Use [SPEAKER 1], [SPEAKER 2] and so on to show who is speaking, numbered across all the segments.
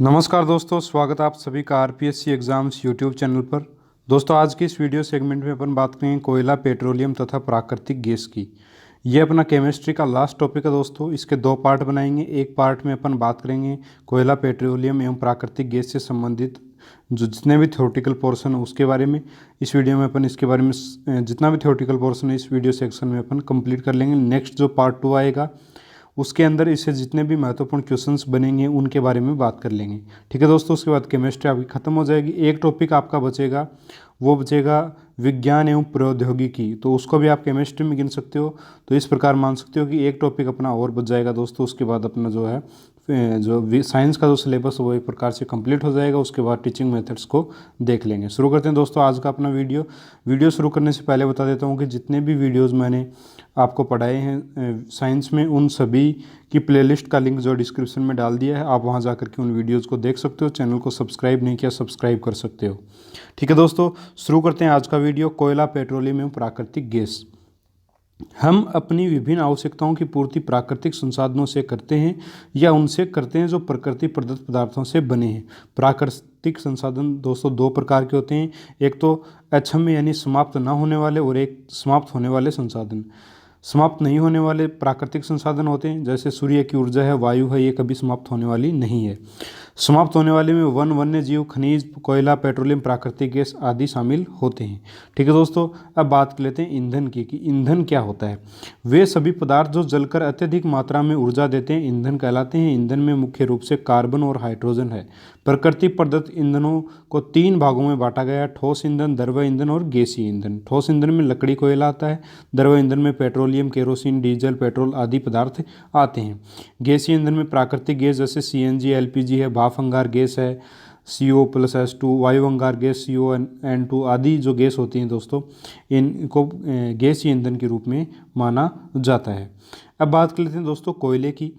[SPEAKER 1] नमस्कार दोस्तों, स्वागत है आप सभी का आरपीएससी एग्ज़ाम्स यूट्यूब चैनल पर। दोस्तों, आज की इस वीडियो सेगमेंट में अपन बात करेंगे कोयला, पेट्रोलियम तथा प्राकृतिक गैस की। ये अपना केमिस्ट्री का लास्ट टॉपिक है दोस्तों। इसके दो पार्ट बनाएंगे। एक पार्ट में अपन बात करेंगे कोयला, पेट्रोलियम एवं प्राकृतिक गैस से संबंधित जो जितने भी थ्योरेटिकल पोर्शन है उसके बारे में। इस वीडियो में अपन इसके बारे में जितना भी थ्योरेटिकल पोर्शन है इस वीडियो सेक्शन में अपन कंप्लीट कर लेंगे। नेक्स्ट जो पार्ट 2 आएगा उसके अंदर इससे जितने भी महत्वपूर्ण क्वेश्चंस बनेंगे उनके बारे में बात कर लेंगे। ठीक है दोस्तों, उसके बाद केमिस्ट्री आपकी खत्म हो जाएगी। एक टॉपिक आपका बचेगा, वो बचेगा विज्ञान एवं प्रौद्योगिकी। तो उसको भी आप केमिस्ट्री में गिन सकते हो। तो इस प्रकार मान सकते हो कि एक टॉपिक अपना और बच जाएगा दोस्तों। उसके बाद अपना जो है जो साइंस का जो सिलेबस है वो एक प्रकार से कंप्लीट हो जाएगा। उसके बाद टीचिंग मेथड्स को देख लेंगे। शुरू करते हैं दोस्तों आज का अपना वीडियो शुरू करने से पहले बता देता हूँ कि जितने भी वीडियोज़ मैंने आपको पढ़ाए हैं साइंस में, उन सभी की प्लेलिस्ट का लिंक जो डिस्क्रिप्शन में डाल दिया है, आप वहां जाकर के उन वीडियोज़ को देख सकते हो। चैनल को सब्सक्राइब नहीं किया, सब्सक्राइब कर सकते हो। ठीक है दोस्तों, शुरू करते हैं आज का वीडियो। कोयला, पेट्रोलियम एवं प्राकृतिक गैस। हम अपनी विभिन्न आवश्यकताओं की पूर्ति प्राकृतिक संसाधनों से करते हैं या उनसे करते हैं जो प्रकृति प्रदत्त पदार्थों से बने हैं। प्राकृतिक संसाधन दोस्तों दो प्रकार के होते हैं। एक तो अक्षम्य यानी समाप्त ना होने वाले, और एक समाप्त होने वाले संसाधन। समाप्त नहीं होने वाले प्राकृतिक संसाधन होते हैं, जैसे सूर्य की ऊर्जा है, वायु है, ये कभी समाप्त होने वाली नहीं है। समाप्त होने वाले में वन, वन्य जीव, खनिज, कोयला, पेट्रोलियम, प्राकृतिक गैस आदि शामिल होते हैं। ठीक है दोस्तों, अब बात कर लेते हैं ईंधन की कि ईंधन क्या होता है। वे सभी पदार्थ जो जलकर अत्यधिक मात्रा में ऊर्जा देते हैं ईंधन कहलाते हैं। ईंधन में मुख्य रूप से कार्बन और हाइड्रोजन है। प्रकृति प्रदत्त ईंधनों को तीन भागों में बांटा गया है: ठोस ईंधन, द्रव ईंधन और गैसीय ईंधन। ठोस ईंधन में लकड़ी, कोयला आता है। द्रव ईंधन में पेट्रोलियम, केरोसिन, डीजल, पेट्रोल आदि पदार्थ आते हैं। गैसीय ईंधन में प्राकृतिक गैस जैसे सीएनजी, एलपीजी है, भाप अंगार गैस है CO+H2, वायु अंगार गैस CON2 आदि जो गैस होती हैं दोस्तों, इनको गैसीय ईंधन के रूप में माना जाता है। अब बात कर लेते हैं दोस्तों कोयले की।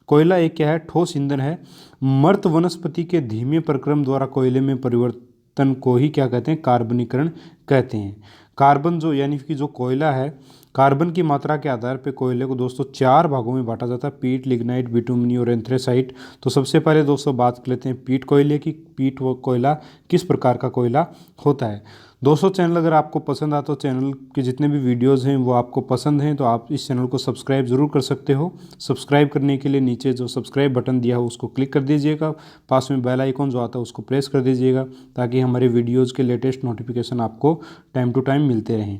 [SPEAKER 1] कोयला एक क्या है? ठोस ईंधन है। मृत वनस्पति के धीमे प्रक्रम द्वारा कोयले में परिवर्तन को ही क्या कहते हैं? कार्बनीकरण कहते हैं। कार्बन जो यानी कि जो कोयला है, कार्बन की मात्रा के आधार पर कोयले को दोस्तों चार भागों में बांटा जाता है: पीट, लिग्नाइट, बिटुमनी और एंथ्रेसाइट। तो सबसे पहले दोस्तों बात कर लेते हैं पीट कोयले की। पीट वो कोयला किस प्रकार का कोयला होता है। दोस्तों, चैनल अगर आपको पसंद आता, तो चैनल के जितने भी वीडियोस हैं वो आपको पसंद हैं तो आप इस चैनल को सब्सक्राइब जरूर कर सकते हो। सब्सक्राइब करने के लिए नीचे जो सब्सक्राइब बटन दिया हो उसको क्लिक कर दीजिएगा। पास में बेल आइकॉन जो आता है उसको प्रेस कर दीजिएगा, ताकि हमारे वीडियोज़ के लेटेस्ट नोटिफिकेशन आपको टाइम टू टाइम मिलते रहें।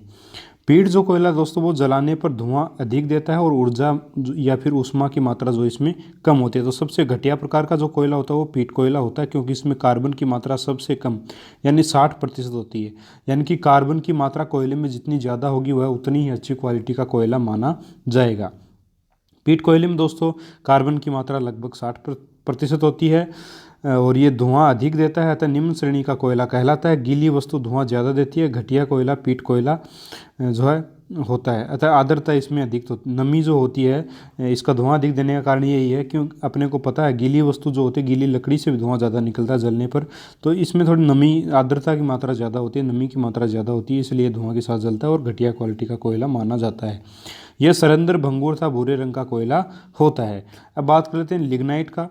[SPEAKER 1] पीट जो कोयला दोस्तों वो जलाने पर धुआं अधिक देता है और ऊर्जा या फिर ऊष्मा की मात्रा जो इसमें कम होती है। तो सबसे घटिया प्रकार का जो कोयला होता है वो पीट कोयला होता है, क्योंकि इसमें कार्बन की मात्रा सबसे कम यानी 60% होती है। यानी कि कार्बन की मात्रा कोयले में जितनी ज़्यादा होगी वह उतनी ही अच्छी क्वालिटी का कोयला माना जाएगा। पीट कोयले में दोस्तों कार्बन की मात्रा लगभग 60% होती है और ये धुआं अधिक देता है, अतः निम्न श्रेणी का कोयला कहलाता है। गीली वस्तु धुआं ज़्यादा देती है। घटिया कोयला पीट कोयला जो है होता है, अतः आर्द्रता इसमें अधिक तो नमी जो होती है इसका धुआं अधिक देने का कारण यही है क्योंकि अपने को पता है गीली वस्तु जो होती है, गीली लकड़ी से भी धुआं ज़्यादा निकलता है जलने पर। तो इसमें थोड़ी नमी, आर्द्रता की मात्रा ज़्यादा होती है, नमी की मात्रा ज़्यादा होती है, इसलिए धुआं के साथ जलता है और घटिया क्वालिटी का कोयला माना जाता है। यह सरंद्र, भंगुर तथा भूरे रंग का कोयला होता है। अब बात कर लेते हैं लिग्नाइट का।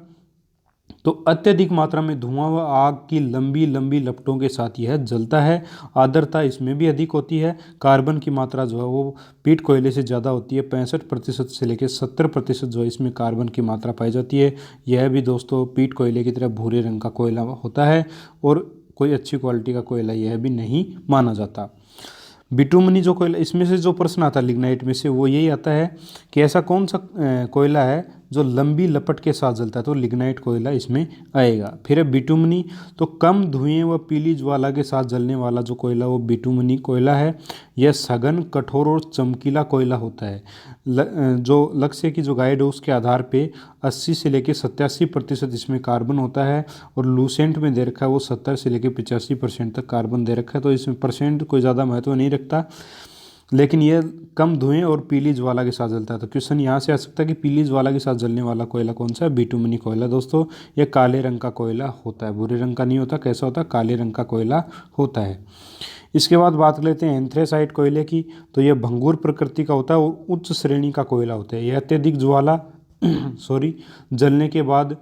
[SPEAKER 1] तो अत्यधिक मात्रा में धुआं व आग की लंबी लंबी लपटों के साथ यह जलता है। आर्द्रता इसमें भी अधिक होती है। कार्बन की मात्रा जो है वो पीट कोयले से ज़्यादा होती है। 65% से लेकर 70% जो है इसमें कार्बन की मात्रा पाई जाती है। यह भी दोस्तों पीट कोयले की तरह भूरे रंग का कोयला होता है और कोई अच्छी क्वालिटी का कोयला यह भी नहीं माना जाता। बिटुमनी जो कोयला, इसमें से जो प्रश्न आता है लिग्नाइट में से वो यही आता है कि ऐसा कौन सा कोयला है जो लंबी लपट के साथ जलता है, तो लिग्नाइट कोयला इसमें आएगा। फिर है बिटुमनी। तो कम धुएं व पीली ज्वाला के साथ जलने वाला जो कोयला वो बिटुमनी कोयला है। यह सघन, कठोर और चमकीला कोयला होता है। जो लक्ष्य की जो गाइड है उसके आधार पे 80 से लेकर 87% इसमें कार्बन होता है और लूसेंट में दे रखा है वो 70 से लेकर 85% तक कार्बन दे रखा है। तो इसमें परसेंट कोई ज़्यादा महत्व नहीं रखता, लेकिन यह कम धुएं और पीली ज्वाला के साथ जलता है। तो क्वेश्चन यहाँ से आ सकता है कि पीली ज्वाला के साथ जलने वाला कोयला कौन सा है? बिटुमनी कोयला दोस्तों। यह काले रंग का कोयला होता है, भूरे रंग का नहीं होता। कैसा होता है? काले रंग का कोयला होता है। इसके बाद बात कर लेते हैं एंथ्रेसाइट कोयले की। तो यह भंगुर प्रकृति का होता है और उच्च श्रेणी का कोयला होता है। यह अत्यधिक ज्वाला जलने के बाद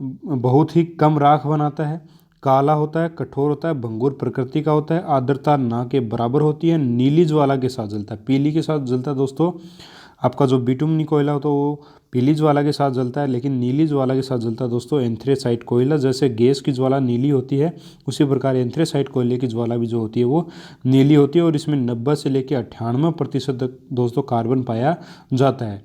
[SPEAKER 1] बहुत ही कम राख बनाता है, काला होता है, कठोर होता है, भंगुर प्रकृति का होता है, आर्द्रता ना के बराबर होती है, नीली ज्वाला के साथ जलता है। पीली के साथ जलता है दोस्तों आपका जो बिटुमनी कोयला होता है वो पीली ज्वाला के साथ जलता है, लेकिन नीली ज्वाला के साथ जलता है दोस्तों एंथ्रेसाइट कोयला। जैसे गैस की ज्वाला नीली होती है, उसी प्रकार एंथ्रेसाइट कोयले की ज्वाला भी जो होती है वो नीली होती है, और इसमें 90 से लेकर 98% तक दोस्तों कार्बन पाया जाता है।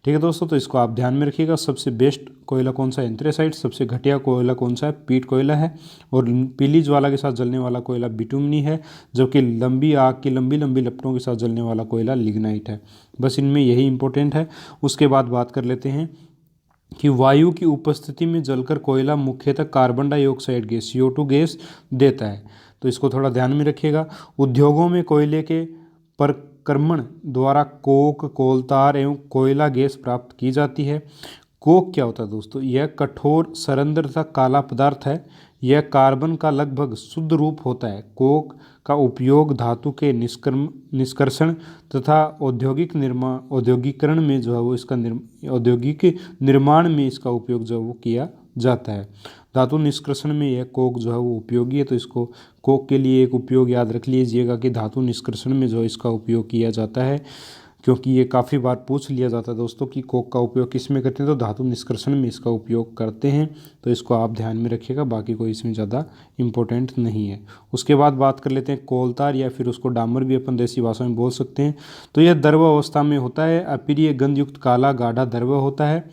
[SPEAKER 1] ठीक है दोस्तों, तो इसको आप ध्यान में रखिएगा। सबसे बेस्ट कोयला कौन सा है? एंथ्रेसाइट। सबसे घटिया कोयला कौन सा है? पीट कोयला है। और पीली ज्वाला के साथ जलने वाला कोयला बिटुमनी है, जबकि लंबी आग की लंबी लंबी लपटों के साथ जलने वाला कोयला लिग्नाइट है। बस इनमें यही इंपॉर्टेंट है। उसके बाद बात कर लेते हैं कि वायु की उपस्थिति में जलकर कोयला मुख्यतः carbon dioxide gas CO2 gas देता है, तो इसको थोड़ा ध्यान में रखिएगा। उद्योगों में कोयले के प्रक्रमण द्वारा कोक, कोलतार एवं कोयला गैस प्राप्त की जाती है। कोक क्या होता है दोस्तों? यह कठोर सरंध्र तथा काला पदार्थ है। यह कार्बन का लगभग शुद्ध रूप होता है। कोक का उपयोग धातु के निष्कर्षण तथा औद्योगिकरण में जो है वो इसका औद्योगिक निर्माण में इसका उपयोग जो है वो किया जाता है। धातु निष्कर्षण में यह कोक जो है वो उपयोगी है, तो इसको कोक के लिए एक उपयोग याद रख लीजिएगा कि धातु निष्कर्षण में जो है इसका उपयोग किया जाता है, क्योंकि ये काफ़ी बार पूछ लिया जाता है दोस्तों कि कोक का उपयोग किस में करते हैं, तो धातु निष्कर्षण में इसका उपयोग करते हैं। तो इसको आप ध्यान में रखिएगा, बाकी कोई इसमें ज़्यादा इम्पोर्टेंट नहीं है। उसके बाद बात कर लेते हैं कोलतार, या फिर उसको डामर भी अपन देसी भाषा में बोल सकते हैं। तो यह द्रव अवस्था में होता है, अप्रिय गंधयुक्त काला गाढ़ा द्रव होता है,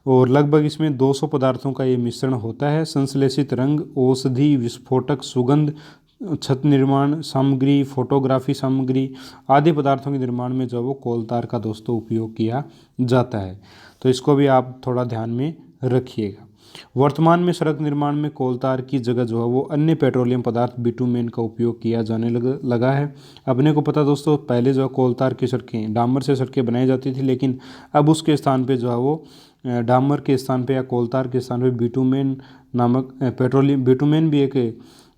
[SPEAKER 1] और लगभग इसमें 200 पदार्थों का ये मिश्रण होता है। संश्लेषित रंग, औषधि, विस्फोटक, सुगंध, छत निर्माण सामग्री, फोटोग्राफी सामग्री आदि पदार्थों के निर्माण में जो वो कोलतार का दोस्तों उपयोग किया जाता है, तो इसको भी आप थोड़ा ध्यान में रखिएगा। वर्तमान में सड़क निर्माण में कोलतार की जगह जो है वो अन्य पेट्रोलियम पदार्थ बिटुमेन का उपयोग किया जाने लगा है। अपने को पता दोस्तों, पहले जो है कोलतार की सड़कें, डामर से सड़कें बनाई जाती थी, लेकिन अब उसके स्थान पे जो है वो डामर के स्थान पे या कोलतार के स्थान पे बिटुमेन नामक बिटुमेन भी एक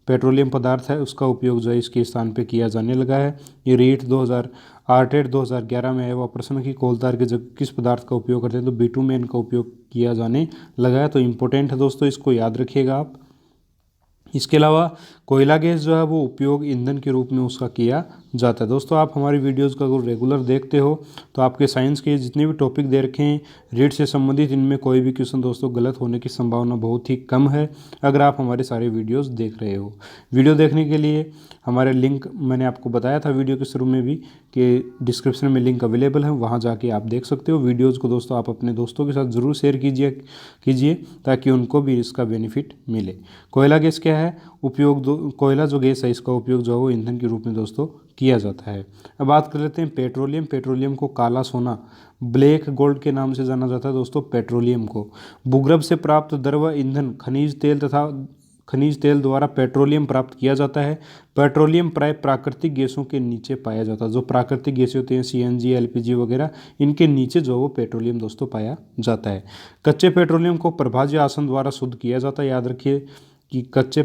[SPEAKER 1] पेट्रोलियम पदार्थ है, उसका उपयोग जो है इसके स्थान पे किया जाने लगा है। ये रीट 2008-2011 में है वह प्रश्न की कोलतार के जगह किस पदार्थ का उपयोग करते हैं, तो बिटुमेन का उपयोग किया जाने लगा है। तो इम्पोर्टेंट है दोस्तों, इसको याद रखिएगा आप। इसके अलावा कोयला गैस जो है वो उपयोग ईंधन के रूप में उसका किया जाता है। दोस्तों आप हमारी वीडियोज़ का अगर रेगुलर देखते हो तो आपके साइंस के जितने भी टॉपिक दे रखे हैं रीट से संबंधित, इनमें कोई भी क्वेश्चन दोस्तों गलत होने की संभावना बहुत ही कम है, अगर आप हमारे सारे वीडियोज़ देख रहे हो। वीडियो देखने के लिए हमारे लिंक मैंने आपको बताया था वीडियो के शुरू में भी कि डिस्क्रिप्शन में लिंक अवेलेबल है, वहाँ जाके आप देख सकते हो। वीडियोज़ को दोस्तों आप अपने दोस्तों के साथ ज़रूर शेयर कीजिए ताकि उनको भी इसका बेनिफिट मिले। कोयला गैस क्या है? कोयला जो गैस है इसका उपयोग जो है वो ईंधन के रूप में दोस्तों किया जाता है। अब बात कर लेते हैं पेट्रोलियम। पेट्रोलियम को काला सोना, ब्लैक गोल्ड के नाम से जाना जाता है दोस्तों पेट्रोलियम को। भूगर्भ से प्राप्त द्रव ईंधन खनिज तेल द्वारा पेट्रोलियम प्राप्त किया जाता है। पेट्रोलियम प्राय प्राकृतिक गैसों के नीचे पाया जाता है। जो प्राकृतिक गैसें होती हैं CNG, LPG वगैरह, इनके नीचे जो वो पेट्रोलियम दोस्तों पाया जाता है। कच्चे पेट्रोलियम को प्रभाज्य आसन द्वारा शुद्ध किया जाता है। याद रखिए कि कच्चे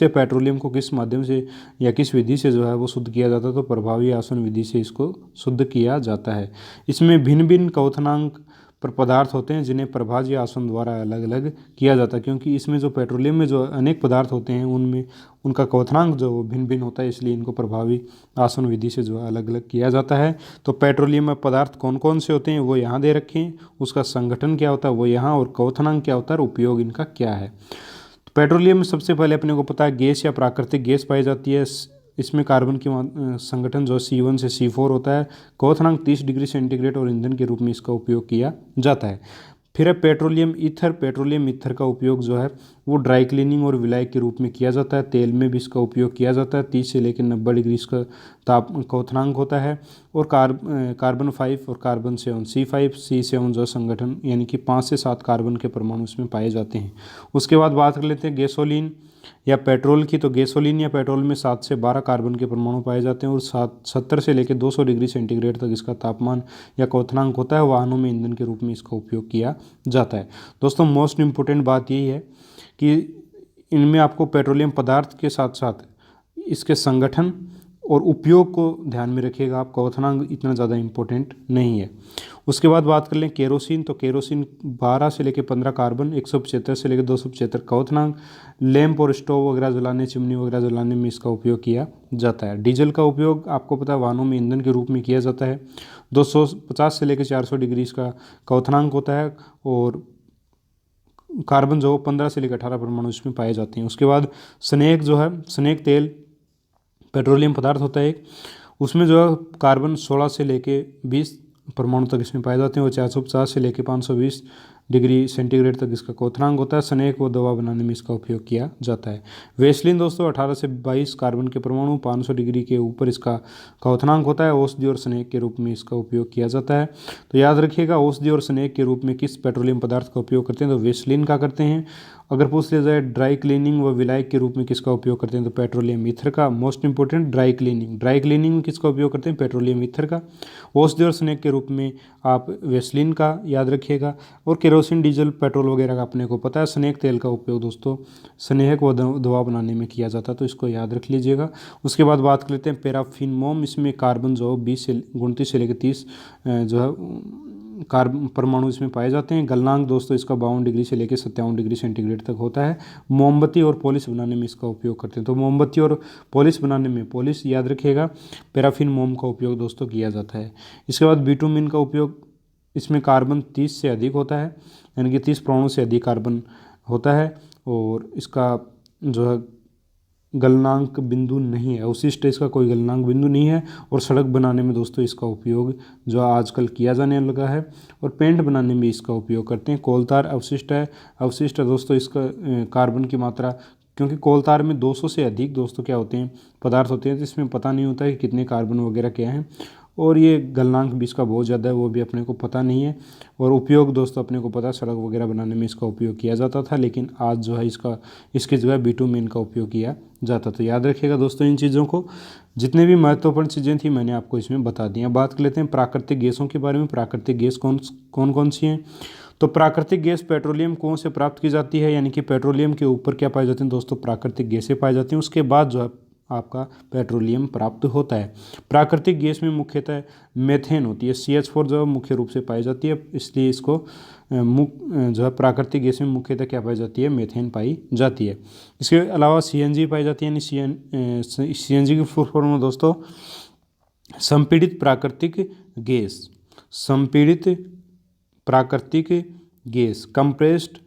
[SPEAKER 1] पेट्रोलियम को किस माध्यम से या किस विधि से जो है वो शुद्ध किया जाता है, तो प्रभावी आसन विधि से इसको शुद्ध किया जाता है। इसमें भिन्न भिन्न क्वथनांक पर पदार्थ होते हैं जिन्हें प्रभाज्य आसन द्वारा अलग अलग किया जाता है, क्योंकि इसमें जो पेट्रोलियम में जो अनेक पदार्थ होते हैं उनमें उनका क्वथनांक जो भिन्न भिन्न होता है, इसलिए इनको प्रभावी आसन विधि से जो है अलग अलग किया जाता है। तो पेट्रोलियम में पदार्थ कौन कौन से होते हैं वो यहाँ दे रखे हैं, उसका संगठन क्या होता है वो यहाँ, और क्वथनांक क्या होता है, उपयोग इनका क्या है। तो पेट्रोलियम में सबसे पहले अपने को पता है गैस या प्राकृतिक गैस पाई जाती है। इसमें कार्बन की संगठन जो C1 से C4 होता है। क्वथनांक 30 डिग्री सेंटीग्रेड और ईंधन के रूप में इसका उपयोग किया जाता है। फिर है पेट्रोलियम ईथर। पेट्रोलियम ईथर का उपयोग जो है वो ड्राई क्लीनिंग और विलाय के रूप में किया जाता है। तेल में भी इसका उपयोग किया जाता है। 30 से लेकर 90 डिग्री इसका क्वथनांक होता है। और कार्बन 5 और कार्बन 7 C5 C7 जो संगठन, यानी कि 5 से 7 कार्बन के परमाणु इसमें पाए जाते हैं। उसके बाद बात कर लेते हैं गैसोलीन या पेट्रोल की। तो गैसोलीन या पेट्रोल में 7 से 12 कार्बन के परमाणु पाए जाते हैं और 70 से लेकर 200 डिग्री सेंटीग्रेड तक इसका तापमान या क्वथनांक होता है। वाहनों में ईंधन के रूप में इसका उपयोग किया जाता है। दोस्तों मोस्ट इम्पोर्टेंट बात यही है कि इनमें आपको पेट्रोलियम पदार्थ के साथ साथ इसके संगठन और उपयोग को ध्यान में रखिएगा आप, क्वथनांक इतना ज़्यादा इम्पोर्टेंट नहीं है। उसके बाद बात कर लें केरोसिन, तो केरोसिन 12 से लेकर 15 कार्बन, 175 से लेकर 275 क्वथनांक। लैंप और स्टोव वगैरह जलाने, चिमनी वगैरह जलाने में इसका उपयोग किया जाता है। डीजल का उपयोग आपको पता है वाहनों में ईंधन के रूप में किया जाता है। 250 से लेकर 400 डिग्री इसका क्वथनांक होता है और कार्बन जो 15 से लेकर 18 परमाणु इसमें पाए जाते हैं। उसके बाद स्नेक जो है, स्नेक तेल पेट्रोलियम पदार्थ होता है एक, उसमें जो है कार्बन 16 से लेके 20 परमाणु तक इसमें पाए जाते हैं और 450 से लेके 520 डिग्री सेंटीग्रेड तक इसका क्वथनांक होता है। स्नेक व दवा बनाने में इसका उपयोग किया जाता है। वेस्लिन दोस्तों 18 से 22 कार्बन के परमाणु, 500 डिग्री के ऊपर इसका क्वथनांक होता है। औषधि और स्नेक के रूप में इसका उपयोग किया जाता है। तो याद रखिएगा औषधि और स्नेक के रूप में किस पेट्रोलियम पदार्थ का उपयोग करते हैं, तो वेस्लिन का करते हैं। अगर पूछ लिया जाए ड्राई क्लीनिंग व विलायक के रूप में किसका उपयोग करते हैं, तो पेट्रोलियम ईथर का। Most important dry cleaning, dry cleaning में किसका उपयोग करते हैं, पेट्रोलियम ईथर का। औषधि और स्नेक के रूप में आप वेस्लिन का याद रखिएगा। और केरोसिन, डीजल, पेट्रोल वगैरह का अपने को पता है। स्नेक तेल का उपयोग दोस्तों स्नेहक व दवा बनाने में किया जाता है, तो इसको याद रख लीजिएगा। उसके बाद बात कर लेते हैं पैराफिन मोम, इसमें कार्बन जो 29 से लेकर 30 जो है कार्बन परमाणु इसमें पाए जाते हैं। गलनांक दोस्तों इसका 52 डिग्री से लेकर 57 डिग्री सेंटीग्रेड तक होता है। मोमबत्ती और पॉलिश बनाने में इसका उपयोग करते हैं, तो मोमबत्ती और पॉलिश बनाने में, पॉलिश याद रखिएगा, पैराफिन मोम का उपयोग दोस्तों किया जाता है। इसके बाद बिटुमिन का उपयोग, इसमें कार्बन 30 से अधिक होता है, यानी कि 30 परमाणु से अधिक कार्बन होता है और इसका जो है गलनांक बिंदु नहीं है, अवशिष्ट इसका कोई गलनांक बिंदु नहीं है। और सड़क बनाने में दोस्तों इसका उपयोग जो आजकल किया जाने लगा है, और पेंट बनाने में इसका उपयोग करते हैं। कोलतार अवशिष्ट है, अवशिष्ट है दोस्तों इसका कार्बन की मात्रा, क्योंकि कोलतार में 200 से अधिक दोस्तों क्या होते हैं, पदार्थ होते हैं, जिसमें पता नहीं होता है कि कितने कार्बन वगैरह क्या हैं। और ये गलनांक भी इसका बहुत ज़्यादा है, वो भी अपने को पता नहीं है। और उपयोग दोस्तों अपने को पता है, सड़क वगैरह बनाने में इसका उपयोग किया जाता था, लेकिन आज जो है इसकी जगह बिटुमेन का उपयोग किया जाता। तो याद रखिएगा दोस्तों इन चीज़ों को। जितने भी महत्वपूर्ण चीज़ें थी मैंने आपको इसमें बता दी हैं। बात कर लेते हैं प्राकृतिक गैसों के बारे में। प्राकृतिक गैस कौन कौन सी हैं, तो प्राकृतिक गैस पेट्रोलियम कौन से प्राप्त की जाती है, यानी कि पेट्रोलियम के ऊपर क्या पाए जाते हैं दोस्तों, प्राकृतिक गैसें पाई जाती हैं। उसके बाद जो है आपका पेट्रोलियम प्राप्त होता है। प्राकृतिक गैस में मुख्यतः मेथेन होती है, CH4 जो मुख्य रूप से पाई जाती है, इसलिए इसको जो है प्राकृतिक गैस में मुख्यतः क्या पाई जाती है, मेथेन पाई जाती है। इसके अलावा CNG पाई जाती है, यानी CNG की फुल फॉर्म है दोस्तों संपीड़ित प्राकृतिक गैस। संपीड़ित प्राकृतिक गैस, कंप्रेस्ड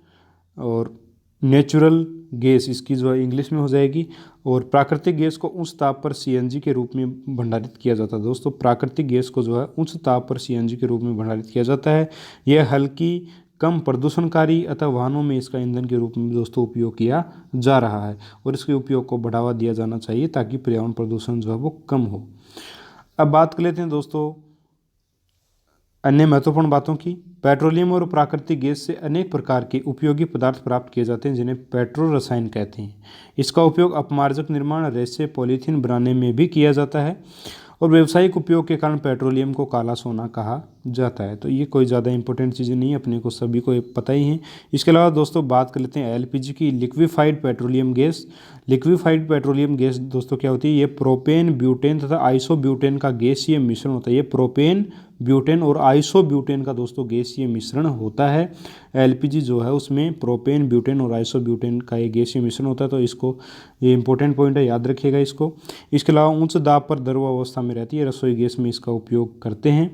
[SPEAKER 1] और नेचुरल गैस इसकी जो है इंग्लिश में हो जाएगी। और प्राकृतिक गैस को उच्च ताप पर CNG के रूप में भंडारित किया जाता है दोस्तों। प्राकृतिक गैस को जो है उच्च ताप पर CNG के रूप में भंडारित किया जाता है। यह हल्की, कम प्रदूषणकारी अतः वाहनों में इसका ईंधन के रूप में दोस्तों उपयोग किया जा रहा है, और इसके उपयोग को बढ़ावा दिया जाना चाहिए ताकि पर्यावरण प्रदूषण जो है वो कम हो। अब बात कर लेते हैं दोस्तों अन्य महत्वपूर्ण बातों की। पेट्रोलियम और प्राकृतिक गैस से अनेक प्रकार के उपयोगी पदार्थ प्राप्त किए जाते हैं, जिन्हें पेट्रो रसायन कहते हैं। इसका उपयोग अपमार्जक निर्माण, रेसे, पॉलीथीन बनाने में भी किया जाता है, और व्यावसायिक उपयोग के कारण पेट्रोलियम को काला सोना कहा जाता है। तो ये कोई ज़्यादा इंपॉर्टेंट चीज़ें नहीं है, अपने को सभी को पता ही है। इसके अलावा दोस्तों बात कर लेते हैं LPG की, liquefied petroleum gas. Liquefied petroleum gas दोस्तों क्या होती है, ये प्रोपेन, ब्यूटेन तथा आइसोब्यूटेन का गैसीय मिश्रण होता है। ये प्रोपेन, ब्यूटेन और आइसोब्यूटेन का दोस्तों गैसीय मिश्रण होता है। LPG जो है उसमें प्रोपेन, ब्यूटेन और आइसोब्यूटेन का ये गैसीय मिश्रण होता है, तो इसको ये इंपॉर्टेंट पॉइंट है, याद रखिएगा इसको। इसके अलावा उच्च दाब पर द्रव अवस्था में रहती है, रसोई गैस में इसका उपयोग करते हैं।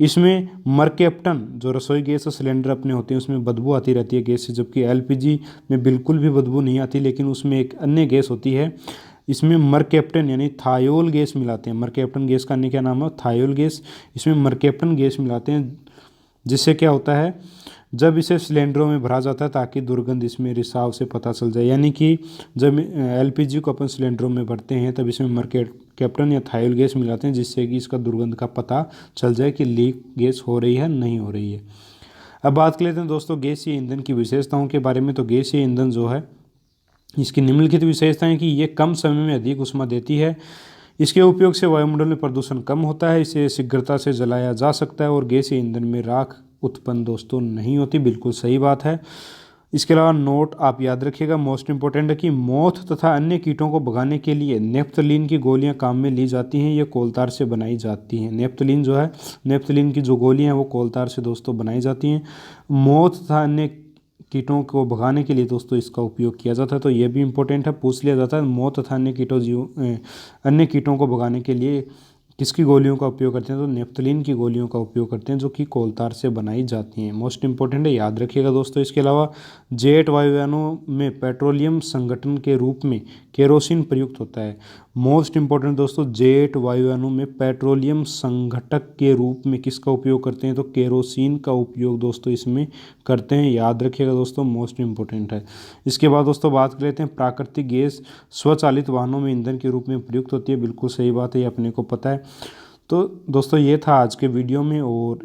[SPEAKER 1] इसमें मरकेप्टन जो रसोई गैस और सिलेंडर अपने होते हैं उसमें बदबू आती रहती है गैस से, जबकि LPG में बिल्कुल भी बदबू नहीं आती, लेकिन उसमें एक अन्य गैस होती है, इसमें मरकेप्टन यानी थायोल गैस मिलाते हैं। मरकेप्टन गैस का अन्य क्या नाम है, थायोल गैस। इसमें मरकेप्टन गैस मिलाते हैं, जिससे क्या होता है, जब इसे सिलेंडरों में भरा जाता है ताकि दुर्गंध इसमें रिसाव से पता चल जाए। यानी कि जब LPG को अपन सिलेंडरों में भरते हैं तब इसमें मरकेप्टन या थायोल गैस मिलाते हैं, जिससे कि इसका दुर्गंध का पता चल जाए कि लीक गैस हो रही है नहीं हो रही है। अब बात कर लेते हैं दोस्तों गैसीय ईंधन की विशेषताओं के बारे में। तो गैसीय ईंधन जो है इसकी निम्नलिखित विशेषताएं कि ये कम समय में अधिक ऊष्मा देती है, इसके उपयोग से वायुमंडल में प्रदूषण कम होता है, इसे शीघ्रता से जलाया जा सकता है, और गैसीय ईंधन में राख उत्पन्न दोस्तों नहीं होती। बिल्कुल सही बात है। इसके अलावा नोट आप याद रखिएगा, मोस्ट इंपॉर्टेंट है कि मोथ तथा अन्य कीटों को भगाने के लिए नेप्थलीन की गोलियां काम में ली जाती हैं। ये कोलतार से बनाई जाती हैं। नेप्थलीन जो है, नेप्थलीन की जो गोलियां हैं वो कोलतार से दोस्तों बनाई जाती हैं। मोथ तथा अन्य कीटों को भगाने के लिए दोस्तों इसका उपयोग किया जाता है। तो ये भी इंपॉर्टेंट है, पूछ लिया जाता है। मोथ तथा अन्य कीटों को भगाने के लिए किसकी गोलियों का उपयोग करते हैं? तो नेप्थलीन की गोलियों का उपयोग करते हैं, जो कि कोलतार से बनाई जाती हैं। मोस्ट इंपॉर्टेंट है, याद रखिएगा दोस्तों। इसके अलावा जेट वायुयानों में पेट्रोलियम संगठन के रूप में केरोसिन प्रयुक्त होता है। मोस्ट इंपॉर्टेंट दोस्तों, जेट वायुयानों में पेट्रोलियम संघटक के रूप में किसका उपयोग करते हैं? तो केरोसिन का उपयोग दोस्तों इसमें करते हैं, याद रखिएगा दोस्तों, मोस्ट इंपॉर्टेंट है। इसके बाद दोस्तों बात कर लेते हैं, प्राकृतिक गैस स्वचालित वाहनों में ईंधन के रूप में प्रयुक्त होती है। बिल्कुल सही बात है, ये अपने को पता है। तो दोस्तों ये था आज के वीडियो में, और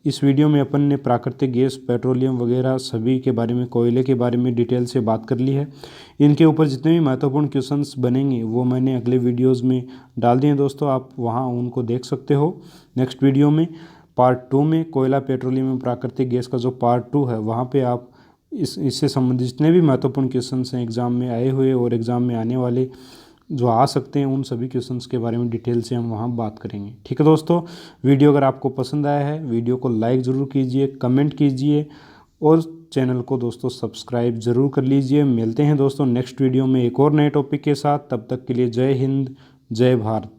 [SPEAKER 1] इस वीडियो में अपन ने प्राकृतिक गैस, पेट्रोलियम वगैरह सभी के बारे में, कोयले के बारे में डिटेल से बात कर ली है। इनके ऊपर जितने भी महत्वपूर्ण क्वेश्चंस बनेंगे वो मैंने अगले वीडियोस में डाल दिए हैं दोस्तों, आप वहाँ उनको देख सकते हो। नेक्स्ट वीडियो में पार्ट 2 में कोयला, पेट्रोलियम एवं प्राकृतिक गैस का जो पार्ट 2 है, वहाँ पर आप इससे संबंधित जितने भी महत्वपूर्ण क्वेश्चंस हैं एग्ज़ाम में आए हुए और एग्ज़ाम में आने वाले जो आ सकते हैं, उन सभी क्वेश्चंस के बारे में डिटेल से हम वहाँ बात करेंगे। ठीक है दोस्तों, वीडियो अगर आपको पसंद आया है, वीडियो को लाइक ज़रूर कीजिए, कमेंट कीजिए और चैनल को दोस्तों सब्सक्राइब ज़रूर कर लीजिए। मिलते हैं दोस्तों नेक्स्ट वीडियो में एक और नए टॉपिक के साथ। तब तक के लिए जय हिंद, जय भारत।